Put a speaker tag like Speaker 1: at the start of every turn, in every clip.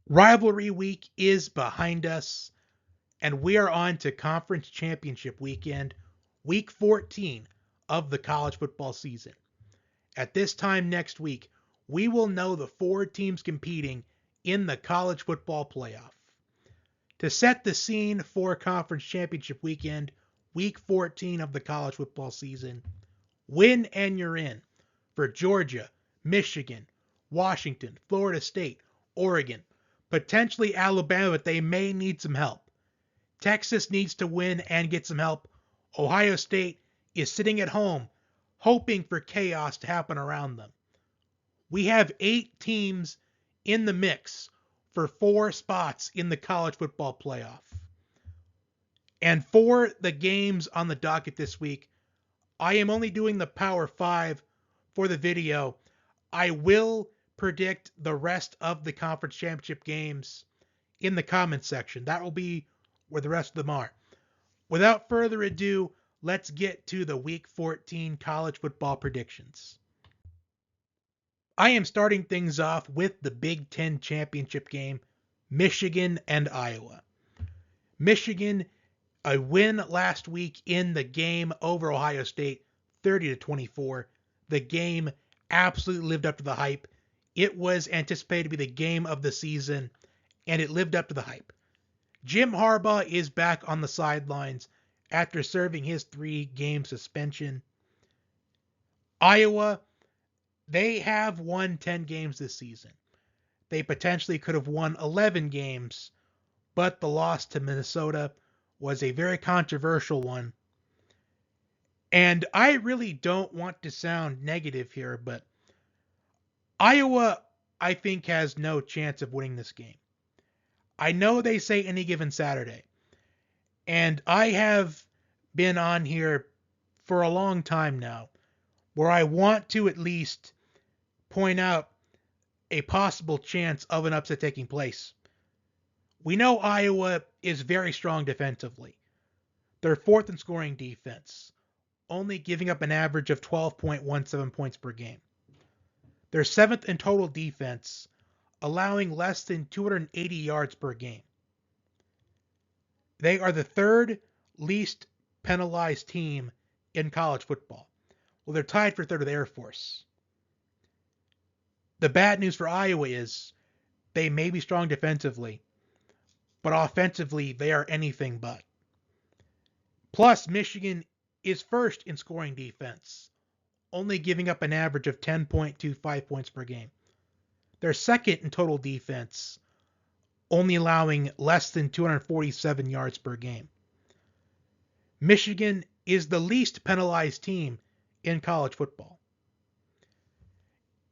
Speaker 1: Rivalry week is behind us, and we are on to conference championship weekend, week 14 of the college football season. At this time next week, we will know the four teams competing in the college football playoff. To set the scene for conference championship weekend, week 14 of the college football season, win and you're in for Georgia, Michigan, Washington, Florida State, Oregon, potentially Alabama, but they may need some help. Texas needs to win and get some help. Ohio State is sitting at home hoping for chaos to happen around them. We have 8 teams in the mix for 4 spots in the college football playoff. And for the games on the docket this week, I am only doing the Power 5 for the video. I will predict the rest of the conference championship games in the comments section. That will be where the rest of them are. Without further ado, let's get to the week 14 college football predictions. I am starting things off with the Big Ten championship game, Michigan and Iowa. Michigan, a win last week in the game over Ohio State, 30-24. The game absolutely lived up to the hype. It was anticipated to be the game of the season, and it lived up to the hype. Jim Harbaugh is back on the sidelines after serving his 3-game suspension. Iowa, they have won 10 games this season. They potentially could have won 11 games, but the loss to Minnesota was a very controversial one. And I really don't want to sound negative here, but Iowa, I think, has no chance of winning this game. I know they say any given Saturday, and I have been on here for a long time now where I want to at least point out a possible chance of an upset taking place. We know Iowa is very strong defensively. They're 4th in scoring defense, only giving up an average of 12.17 points per game. They're 7th in total defense, allowing less than 280 yards per game. They are the 3rd least penalized team in college football. Well, they're tied for 3rd with Air Force. The bad news for Iowa is they may be strong defensively, but offensively they are anything but. Plus, Michigan is 1st in scoring defense, only giving up an average of 10.25 points per game. They're 2nd in total defense, only allowing less than 247 yards per game. Michigan is the least penalized team in college football.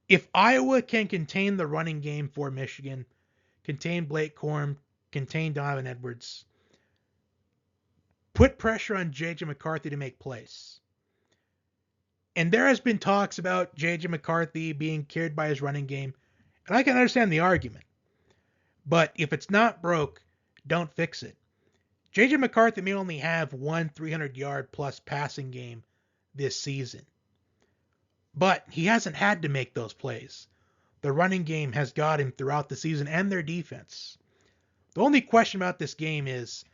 Speaker 1: If Iowa can contain the running game for Michigan, contain Blake Corum, contain Donovan Edwards, put pressure on J.J. McCarthy to make plays. And there has been talks about J.J. McCarthy being carried by his running game, and I can understand the argument. But if it's not broke, don't fix it. J.J. McCarthy may only have one 300-yard plus passing game this season. But he hasn't had to make those plays. The running game has got him throughout the season and their defense. The only question about this game is,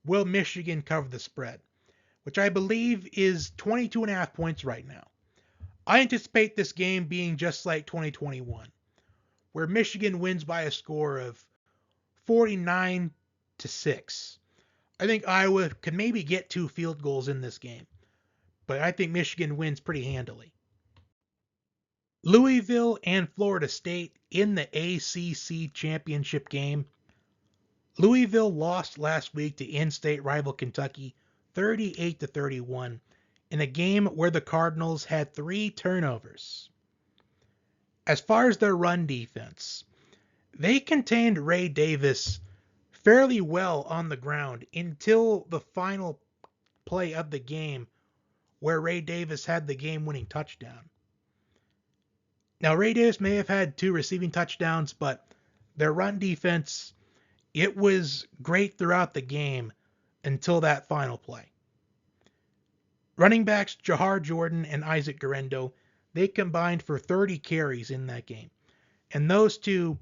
Speaker 1: will Michigan cover the spread? Which I believe is 22.5 points right now. I anticipate this game being just like 2021, where Michigan wins by a score of 49-6. I think Iowa could maybe get 2 field goals in this game, but I think Michigan wins pretty handily. Louisville and Florida State in the ACC championship game. Louisville lost last week to in-state rival Kentucky 38-31 in a game where the Cardinals had 3 turnovers. As far as their run defense, they contained Ray Davis fairly well on the ground until the final play of the game where Ray Davis had the game-winning touchdown. Now, Ray Davis may have had 2 receiving touchdowns, but their run defense, it was great throughout the game until that final play. Running backs Jahar Jordan and Isaac Guerendo, they combined for 30 carries in that game. And those two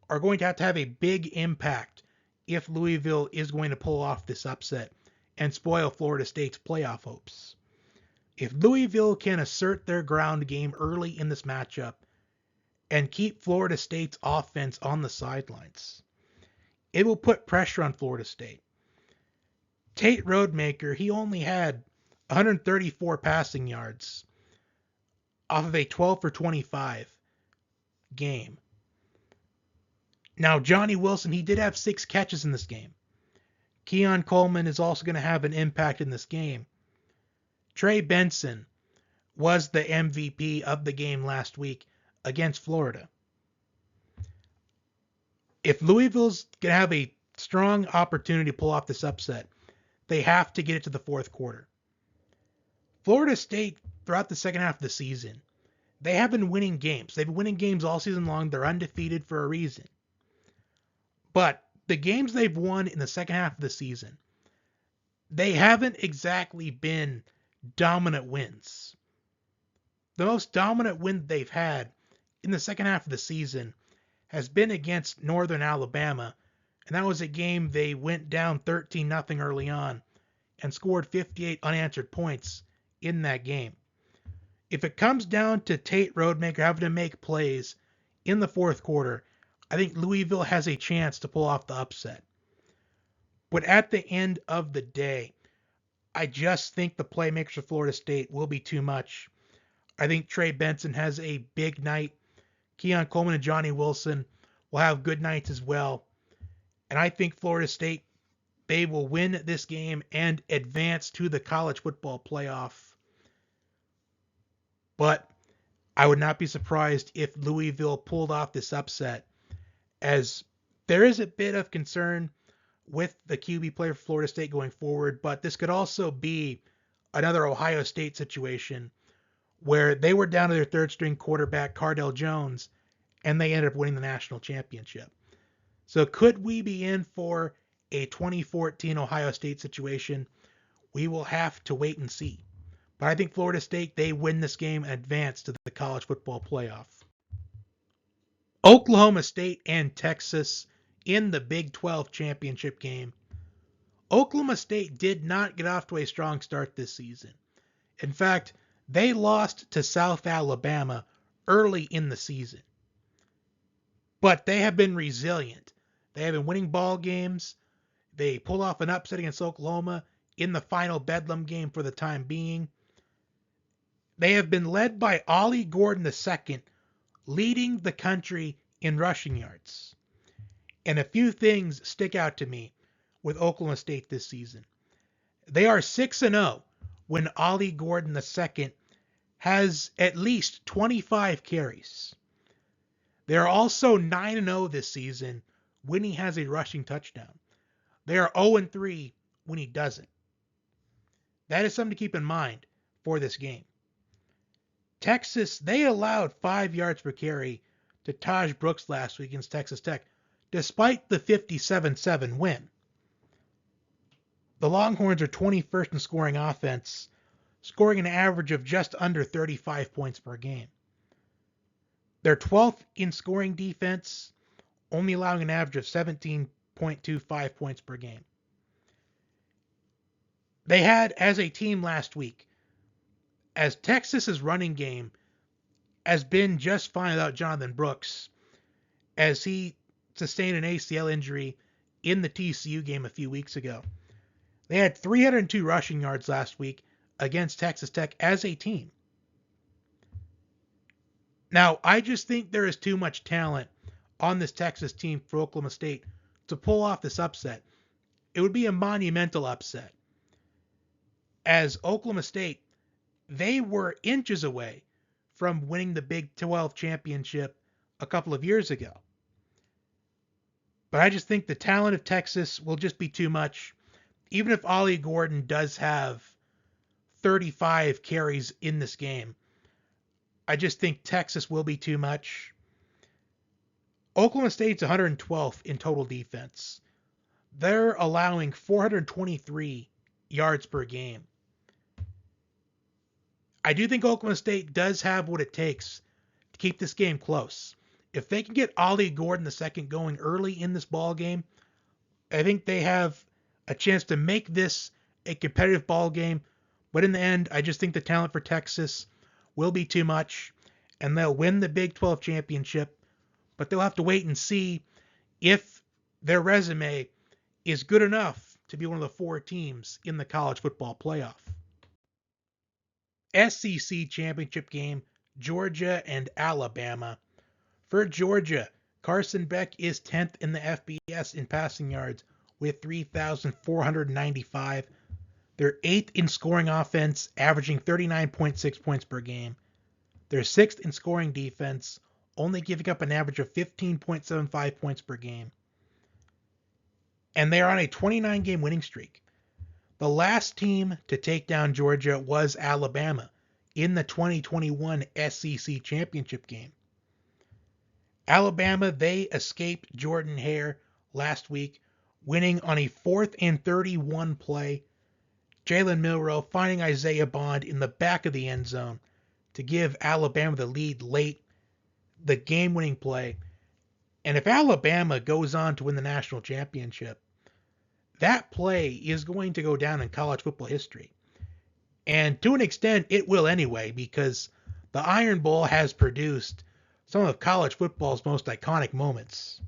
Speaker 1: are going to have a big impact if Louisville is going to pull off this upset and spoil Florida State's playoff hopes. If Louisville can assert their ground game early in this matchup and keep Florida State's offense on the sidelines, it will put pressure on Florida State. Tate Rodemaker, he only had 134 passing yards off of a 12 for 25 game. Now, Johnny Wilson, he did have 6 catches in this game. Keon Coleman is also going to have an impact in this game. Trey Benson was the MVP of the game last week against Florida. If Louisville's going to have a strong opportunity to pull off this upset, they have to get it to the fourth quarter. Florida State, throughout the second half of the season, they have been winning games. They've been winning games all season long. They're undefeated for a reason. But the games they've won in the second half of the season, they haven't exactly been dominant wins. The most dominant win they've had in the second half of the season has been against Northern Alabama, and that was a game they went down 13-0 early on and scored 58 unanswered points in that game. If it comes down to Tate Rodemaker having to make plays in the fourth quarter, I think Louisville has a chance to pull off the upset. But at the end of the day, I just think the playmakers of Florida State will be too much. I think Trey Benson has a big night. Keon Coleman and Johnny Wilson will have good nights as well. And I think Florida State, they will win this game and advance to the college football playoff. But I would not be surprised if Louisville pulled off this upset, as there is a bit of concern with the QB player for Florida State going forward, but this could also be another Ohio State situation where they were down to their third string quarterback, Cardell Jones, and they ended up winning the national championship. So could we be in for a 2014 Ohio State situation? We will have to wait and see. But I think Florida State, they win this game and advance to the college football playoff. Oklahoma State and Texas in the Big 12 championship game. Oklahoma State did not get off to a strong start this season. In fact, they lost to South Alabama early in the season. But they have been resilient. They have been winning ball games. They pulled off an upset against Oklahoma in the final Bedlam game for the time being. They have been led by Ollie Gordon II, leading the country in rushing yards. And a few things stick out to me with Oklahoma State this season. They are 6-0 when Ollie Gordon II has at least 25 carries. They are also 9-0 this season when he has a rushing touchdown. They are 0-3 when he doesn't. That is something to keep in mind for this game. Texas, they allowed 5 yards per carry to Taj Brooks last week against Texas Tech, despite the 57-7 win. The Longhorns are 21st in scoring offense, scoring an average of just under 35 points per game. They're 12th in scoring defense, only allowing an average of 17.25 points per game. They had, as a team last week, as Texas's running game has been just fine without Jonathan Brooks, as he sustained an ACL injury in the TCU game a few weeks ago. They had 302 rushing yards last week against Texas Tech as a team. Now, I just think there is too much talent on this Texas team for Oklahoma State to pull off this upset. It would be a monumental upset, as Oklahoma State, they were inches away from winning the Big 12 championship a couple of years ago. But I just think the talent of Texas will just be too much. Even if Ollie Gordon does have 35 carries in this game, I just think Texas will be too much. Oklahoma State's 112th in total defense. They're allowing 423 yards per game. I do think Oklahoma State does have what it takes to keep this game close. If they can get Ollie Gordon the second going early in this ball game, I think they have a chance to make this a competitive ball game. But in the end, I just think the talent for Texas will be too much, and they'll win the Big 12 championship. But they'll have to wait and see if their resume is good enough to be one of the 4 teams in the college football playoff. SEC championship game, Georgia and Alabama. For Georgia, Carson Beck is 10th in the FBS in passing yards with 3,495. They're 8th in scoring offense, averaging 39.6 points per game. They're 6th in scoring defense, only giving up an average of 15.75 points per game. And they are on a 29-game winning streak. The last team to take down Georgia was Alabama in the 2021 SEC championship game. Alabama, they escaped Jordan Hare last week, winning on a 4th and 31 play. Jalen Milroe finding Isaiah Bond in the back of the end zone to give Alabama the lead late, the game-winning play. And if Alabama goes on to win the national championship, that play is going to go down in college football history. And to an extent, it will anyway, because the Iron Bowl has produced some of college football's most iconic moments.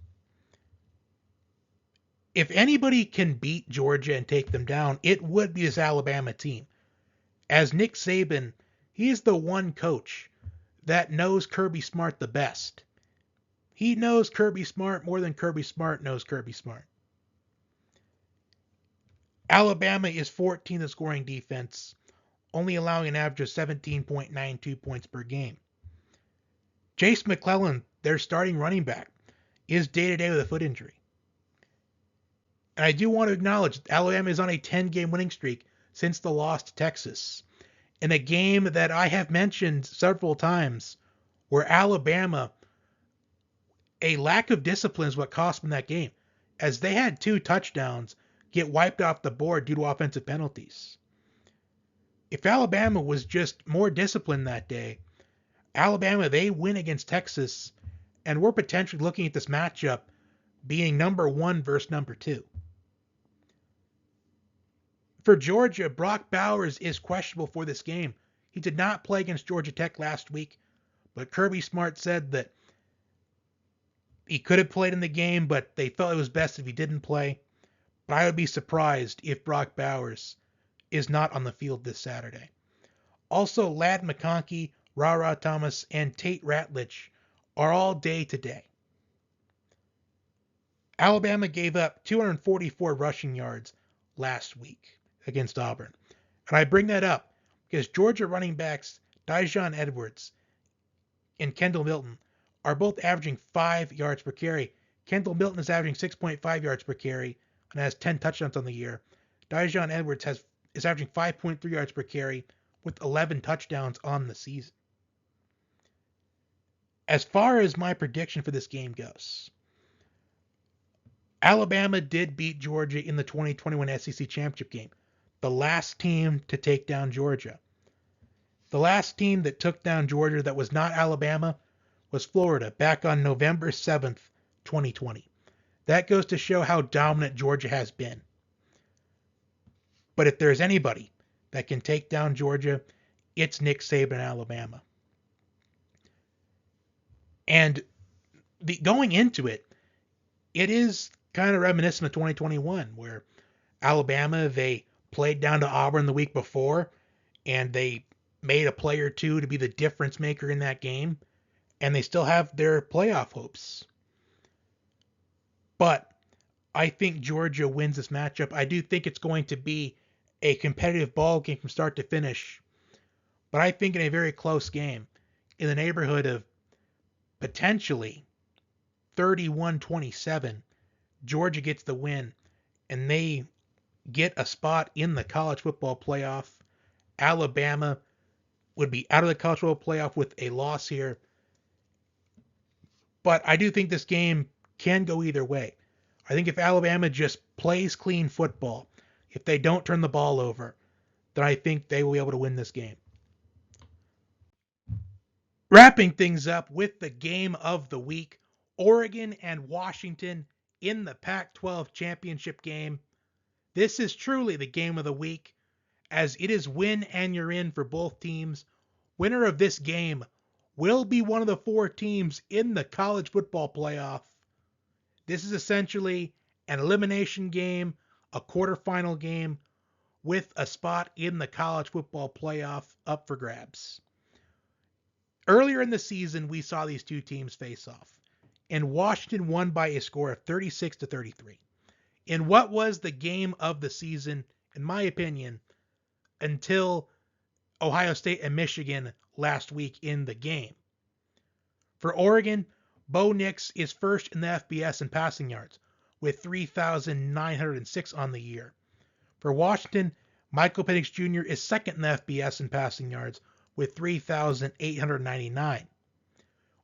Speaker 1: If anybody can beat Georgia and take them down, it would be this Alabama team. As Nick Saban, he is the one coach that knows Kirby Smart the best. He knows Kirby Smart more than Kirby Smart knows Kirby Smart. Alabama is 14th in scoring defense, only allowing an average of 17.92 points per game. Chase McClellan, their starting running back, is day-to-day with a foot injury. And I do want to acknowledge Alabama is on a 10-game winning streak since the loss to Texas, in a game that I have mentioned several times, where Alabama, a lack of discipline is what cost them that game, as they had 2 touchdowns get wiped off the board due to offensive penalties. If Alabama was just more disciplined that day, Alabama, they win against Texas, and we're potentially looking at this matchup being number 1 versus number 2. For Georgia, Brock Bowers is questionable for this game. He did not play against Georgia Tech last week, but Kirby Smart said that he could have played in the game, but they felt it was best if he didn't play. But I would be surprised if Brock Bowers is not on the field this Saturday. Also, Ladd McConkey, Ra Thomas, and Tate Ratledge are all day-to-day. Alabama gave up 244 rushing yards last week against Auburn. And I bring that up because Georgia running backs Dijon Edwards and Kendall Milton are both averaging 5 yards per carry. Kendall Milton is averaging 6.5 yards per carry and has 10 touchdowns on the year. Dijon Edwards is averaging 5.3 yards per carry with 11 touchdowns on the season. As far as my prediction for this game goes, Alabama did beat Georgia in the 2021 SEC Championship game, the last team to take down Georgia. The last team that took down Georgia that was not Alabama was Florida back on November 7th, 2020. That goes to show how dominant Georgia has been. But if there's anybody that can take down Georgia, it's Nick Saban and Alabama. And going into it, it is kind of reminiscent of 2021, where Alabama, they played down to Auburn the week before, and they made a play or two to be the difference maker in that game, and they still have their playoff hopes. But I think Georgia wins this matchup. I do think it's going to be a competitive ball game from start to finish, but I think in a very close game, in the neighborhood of potentially 31-27, Georgia gets the win, and they get a spot in the college football playoff. Alabama would be out of the college football playoff with a loss here. But I do think this game can go either way. I think if Alabama just plays clean football, if they don't turn the ball over, then I think they will be able to win this game. Wrapping things up with the game of the week, Oregon and Washington in the Pac-12 championship game. This is truly the game of the week, as it is win and you're in for both teams. Winner of this game will be one of the 4 teams in the college football playoff. This is essentially an elimination game, a quarterfinal game, with a spot in the college football playoff up for grabs. Earlier in the season, we saw these two teams face off, and Washington won by a score of 36-33. In what was the game of the season, in my opinion, until Ohio State and Michigan last week in the game. For Oregon, Bo Nix is first in the FBS in passing yards with 3,906 on the year. For Washington, Michael Penix Jr. is second in the FBS in passing yards with 3,899.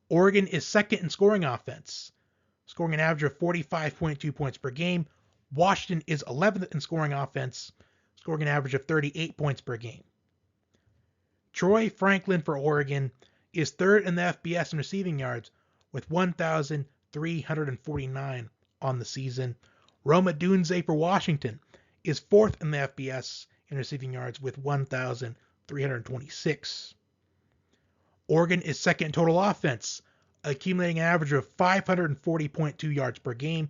Speaker 1: Oregon is second in scoring offense, scoring an average of 45.2 points per game. Washington is 11th in scoring offense, scoring an average of 38 points per game. Troy Franklin for Oregon is third in the FBS in receiving yards with 1,349 on the season. Rome Odunze for Washington is fourth in the FBS in receiving yards with 1,326. Oregon is second in total offense, accumulating an average of 540.2 yards per game.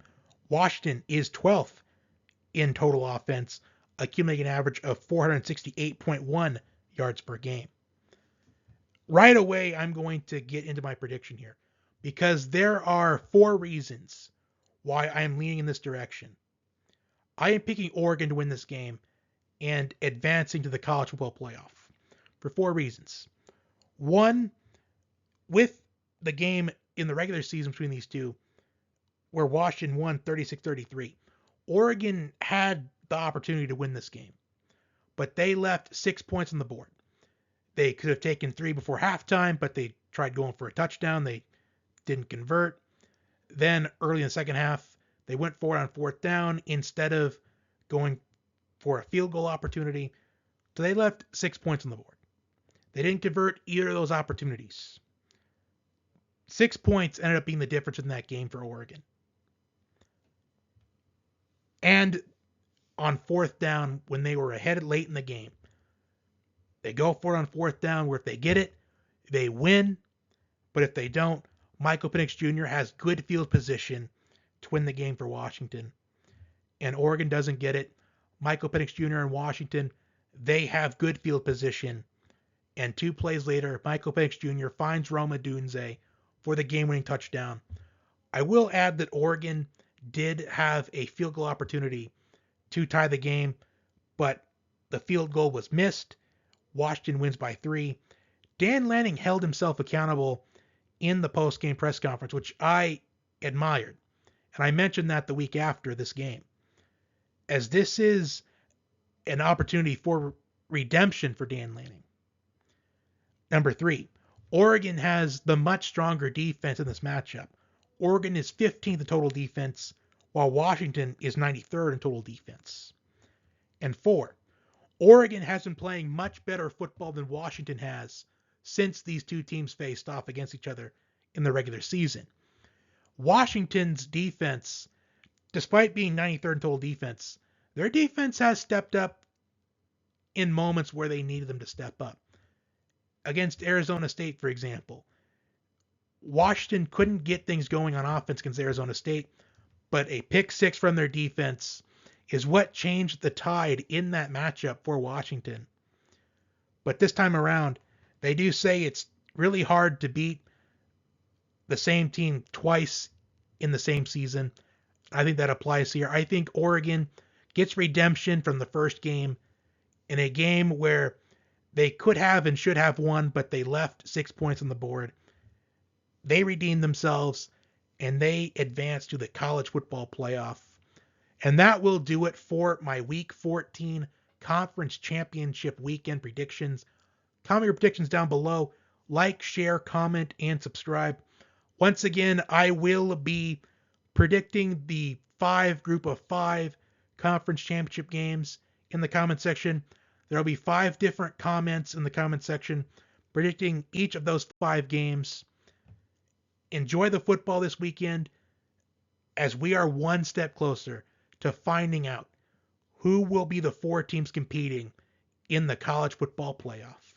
Speaker 1: Washington is 12th in total offense, accumulating an average of 468.1 yards per game. Right away, I'm going to get into my prediction here because there are 4 reasons why I am leaning in this direction. I am picking Oregon to win this game and advancing to the college football playoff for 4 reasons. One, with the game in the regular season between these two, where Washington won 36-33, Oregon had the opportunity to win this game, but they left 6 points on the board. They could have taken 3 before halftime, but they tried going for a touchdown. They didn't convert. Then early in the second half, they went for it on 4th down instead of going for a field goal opportunity. So they left 6 points on the board. They didn't convert either of those opportunities. 6 points ended up being the difference in that game for Oregon. And on 4th down, when they were ahead late in the game, they go for it on 4th down, where if they get it, they win. But if they don't, Michael Penix Jr. has good field position to win the game for Washington. And Oregon doesn't get it. Michael Penix Jr. and Washington, they have good field position. And 2 plays later, Michael Penix Jr. finds Rome Odunze for the game-winning touchdown. I will add that Oregon did have a field goal opportunity to tie the game, but the field goal was missed. Washington wins by 3. Dan Lanning held himself accountable in the post-game press conference, which I admired. And I mentioned that the week after this game, as this is an opportunity for redemption for Dan Lanning. Number 3, Oregon has the much stronger defense in this matchup. Oregon is 15th in total defense, while Washington is 93rd in total defense. And 4, Oregon has been playing much better football than Washington has since these two teams faced off against each other in the regular season. Washington's defense, despite being 93rd in total defense, their defense has stepped up in moments where they needed them to step up. Against Arizona State, for example, Washington couldn't get things going on offense against Arizona State, but a pick 6 from their defense is what changed the tide in that matchup for Washington. But this time around, they do say it's really hard to beat the same team twice in the same season. I think that applies here. I think Oregon gets redemption from the first game in a game where they could have and should have won, but they left 6 points on the board. They redeemed themselves, and they advanced to the college football playoff. And that will do it for my Week 14 Conference Championship Weekend predictions. Comment your predictions down below. Like, share, comment, and subscribe. Once again, I will be predicting the group of 5 Conference Championship games in the comment section. There will be 5 different comments in the comment section predicting each of those 5 games. Enjoy the football this weekend as we are one step closer to finding out who will be the 4 teams competing in the college football playoff.